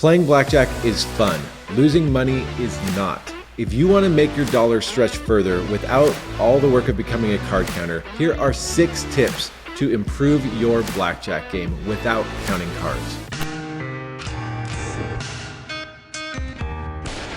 Playing blackjack is fun. Losing money is not. If you want to make your dollar stretch further without all the work of becoming a card counter, here are 6 tips to improve your blackjack game without counting cards.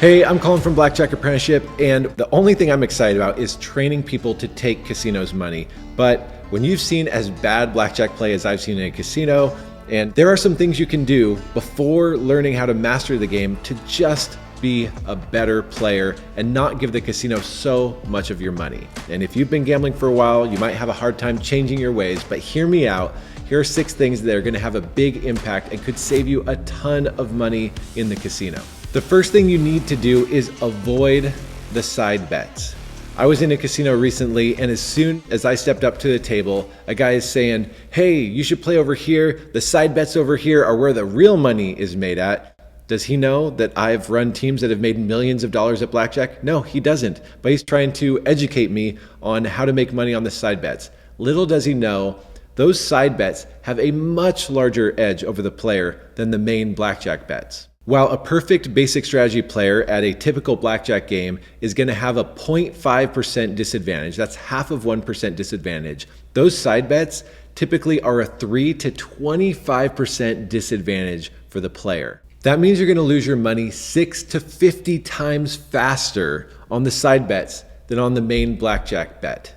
Hey, I'm Colin from Blackjack Apprenticeship, and the only thing I'm excited about is training people to take casinos' money. But when you've seen as bad blackjack play as I've seen in a casino, and there are some things you can do before learning how to master the game to just be a better player and not give the casino so much of your money. And if you've been gambling for a while, you might have a hard time changing your ways, but hear me out. Here are 6 things that are going to have a big impact and could save you a ton of money in the casino. The first thing you need to do is avoid the side bets. I was in a casino recently, and as soon as I stepped up to the table, a guy is saying, "Hey, you should play over here. The side bets over here are where the real money is made at." Does he know that I've run teams that have made millions of dollars at blackjack? No, he doesn't, but he's trying to educate me on how to make money on the side bets. Little does he know, those side bets have a much larger edge over the player than the main blackjack bets. While a perfect basic strategy player at a typical blackjack game is going to have a 0.5% disadvantage, that's half of 1% disadvantage, those side bets typically are a 3 to 25% disadvantage for the player. That means you're going to lose your money 6 to 50 times faster on the side bets than on the main blackjack bet.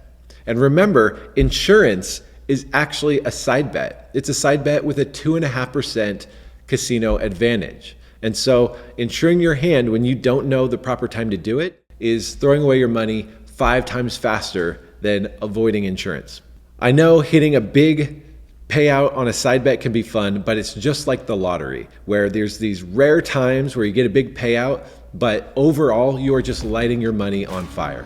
And remember, insurance is actually a side bet. It's a side bet with a 2.5% casino advantage. And so insuring your hand when you don't know the proper time to do it is throwing away your money 5 times faster than avoiding insurance. I know hitting a big payout on a side bet can be fun, but it's just like the lottery, where there's these rare times where you get a big payout, but overall you are just lighting your money on fire.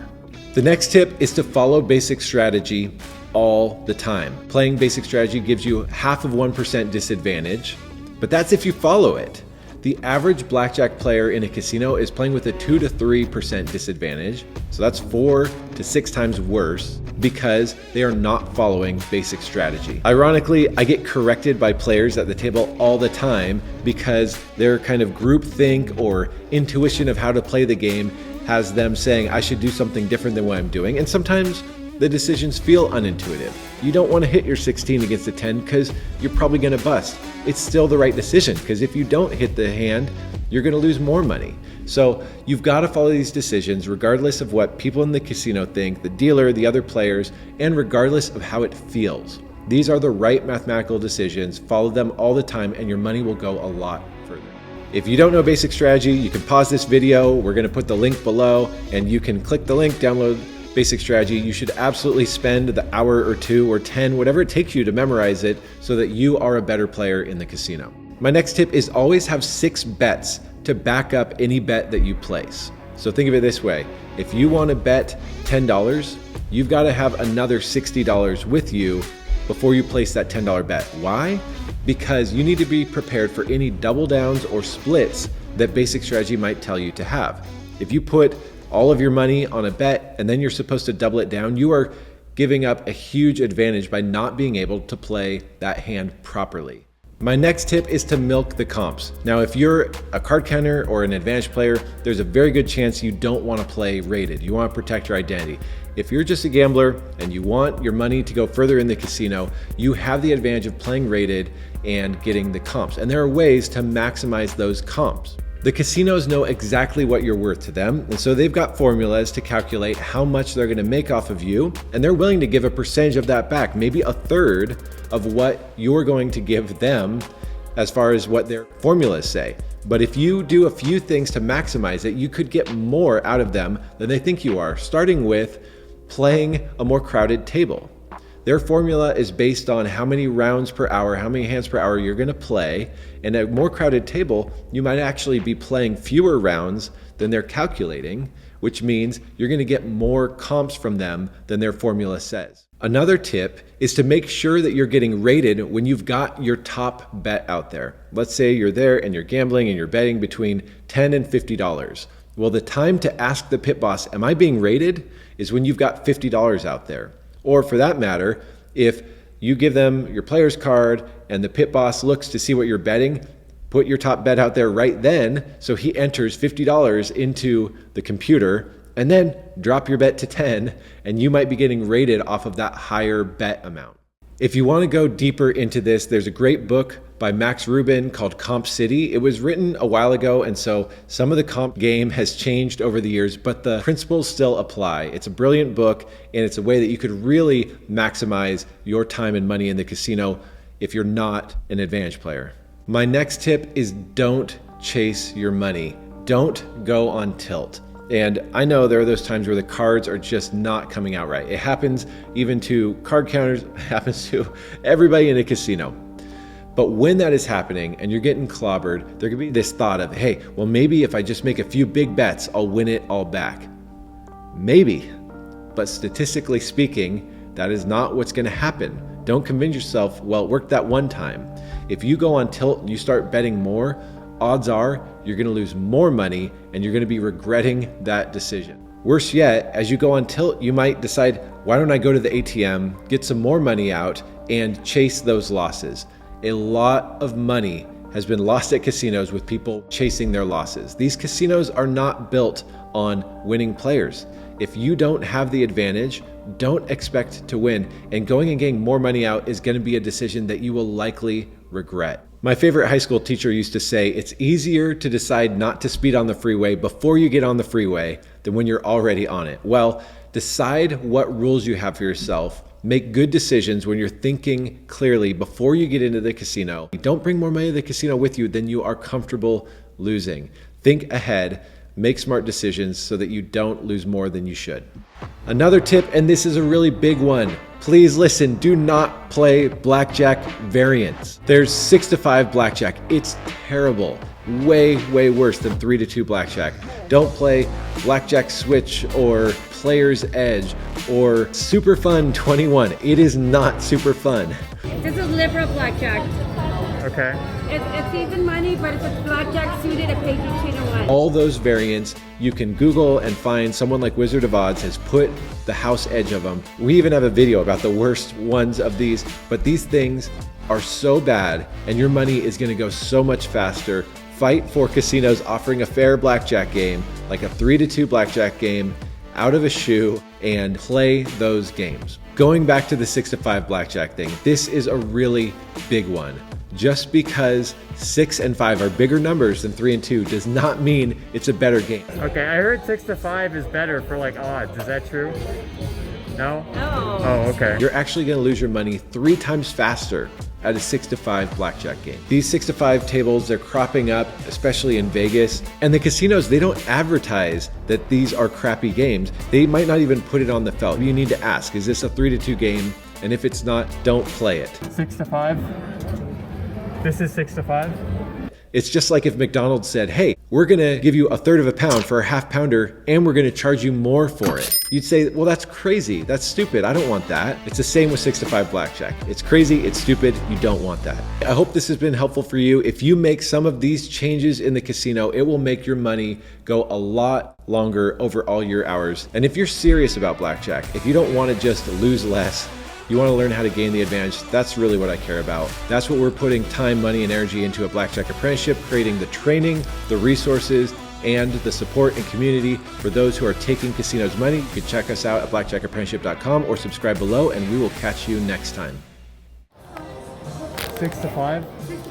The next tip is to follow basic strategy all the time. Playing basic strategy gives you half of 1% disadvantage, but that's if you follow it. The average blackjack player in a casino is playing with a 2 to 3% disadvantage, so that's 4 to 6 times worse because they are not following basic strategy. Ironically, I get corrected by players at the table all the time because their kind of groupthink or intuition of how to play the game has them saying I should do something different than what I'm doing, and sometimes the decisions feel unintuitive. You don't want to hit your 16 against a 10 because you're probably going to bust. It's still the right decision because if you don't hit the hand, you're going to lose more money. So you've got to follow these decisions regardless of what people in the casino think, the dealer, the other players, and regardless of how it feels. These are the right mathematical decisions. Follow them all the time and your money will go a lot further. If you don't know basic strategy, you can pause this video. We're going to put the link below and you can click the link, download basic strategy. You should absolutely spend the hour or 2 or 10, whatever it takes you to memorize it so that you are a better player in the casino. My next tip is always have 6 bets to back up any bet that you place. So think of it this way. If you want to bet $10, you've got to have another $60 with you before you place that $10 bet. Why? Because you need to be prepared for any double downs or splits that basic strategy might tell you to have. If you put all of your money on a bet and then you're supposed to double it down, you are giving up a huge advantage by not being able to play that hand properly. My next tip is to milk the comps. Now, if you're a card counter or an advantage player, there's a very good chance you don't want to play rated. You want to protect your identity. If you're just a gambler and you want your money to go further in the casino, you have the advantage of playing rated and getting the comps. And there are ways to maximize those comps. The casinos know exactly what you're worth to them, and so they've got formulas to calculate how much they're going to make off of you, and they're willing to give a percentage of that back, maybe a third of what you're going to give them as far as what their formulas say. But if you do a few things to maximize it, you could get more out of them than they think you are, starting with playing a more crowded table. Their formula is based on how many rounds per hour, how many hands per hour you're going to play. And at a more crowded table, you might actually be playing fewer rounds than they're calculating, which means you're going to get more comps from them than their formula says. Another tip is to make sure that you're getting rated when you've got your top bet out there. Let's say you're there and you're gambling and you're betting between $10 and $50. Well, the time to ask the pit boss, am I being rated, is when you've got $50 out there. Or for that matter, if you give them your player's card and the pit boss looks to see what you're betting, put your top bet out there right then. So he enters $50 into the computer, and then drop your bet to 10, and you might be getting rated off of that higher bet amount. If you want to go deeper into this, there's a great book by Max Rubin called Comp City. It was written a while ago, and so some of the comp game has changed over the years, but the principles still apply. It's a brilliant book, and it's a way that you could really maximize your time and money in the casino if you're not an advantage player. My next tip is don't chase your money. Don't go on tilt. And I know there are those times where the cards are just not coming out right. It happens even to card counters, it happens to everybody in a casino. But when that is happening and you're getting clobbered, there could be this thought of, hey, well, maybe if I just make a few big bets, I'll win it all back. Maybe, but statistically speaking, that is not what's gonna happen. Don't convince yourself, well, it worked that one time. If you go on tilt and you start betting more, odds are you're gonna lose more money and you're gonna be regretting that decision. Worse yet, as you go on tilt, you might decide, why don't I go to the ATM, get some more money out, and chase those losses. A lot of money has been lost at casinos with people chasing their losses. These casinos are not built on winning players. If you don't have the advantage, don't expect to win, and going and getting more money out is gonna be a decision that you will likely regret. My favorite high school teacher used to say, it's easier to decide not to speed on the freeway before you get on the freeway than when you're already on it. Well, decide what rules you have for yourself. Make good decisions when you're thinking clearly before you get into the casino. Don't bring more money to the casino with you than you are comfortable losing. Think ahead, make smart decisions so that you don't lose more than you should. Another tip, and this is a really big one, please listen, do not play Blackjack Variants. There's 6-5 Blackjack. It's terrible. Way, way worse than 3-2 Blackjack. Don't play Blackjack Switch or Player's Edge or Super Fun 21. It is not super fun. This is liberal blackjack. Okay. It's even money, but it's a blackjack suited at page 201. All those variants, you can Google and find someone like Wizard of Odds has put the house edge of them. We even have a video about the worst ones of these, but these things are so bad and your money is gonna go so much faster. Fight for casinos offering a fair blackjack game, like a 3-2 blackjack game, out of a shoe, and play those games. Going back to the 6-5 blackjack thing, this is a really big one. Just because 6 and 5 are bigger numbers than 3 and 2 does not mean it's a better game. Okay, I heard 6-5 is better for like odds. Is that true? No? No. Oh, okay. You're actually gonna lose your money 3 times faster at a 6-5 blackjack game. These 6-5 tables, they're cropping up, especially in Vegas. And the casinos, they don't advertise that these are crappy games. They might not even put it on the felt. You need to ask, is this a 3-2 game? And if it's not, don't play it. 6-5? This is 6-5? It's just like if McDonald's said, hey, we're gonna give you 1/3 of a pound for a half pounder and we're gonna charge you more for it. You'd say, well, that's crazy, that's stupid, I don't want that. It's the same with 6-5 blackjack. It's crazy, it's stupid, you don't want that. I hope this has been helpful for you. If you make some of these changes in the casino, it will make your money go a lot longer over all your hours. And if you're serious about blackjack, if you don't wanna just lose less, you want to learn how to gain the advantage, that's really what I care about. That's what we're putting time, money, and energy into at Blackjack Apprenticeship, creating the training, the resources, and the support and community for those who are taking casinos' money. You can check us out at blackjackapprenticeship.com or subscribe below, and we will catch you next time. 6-5? 6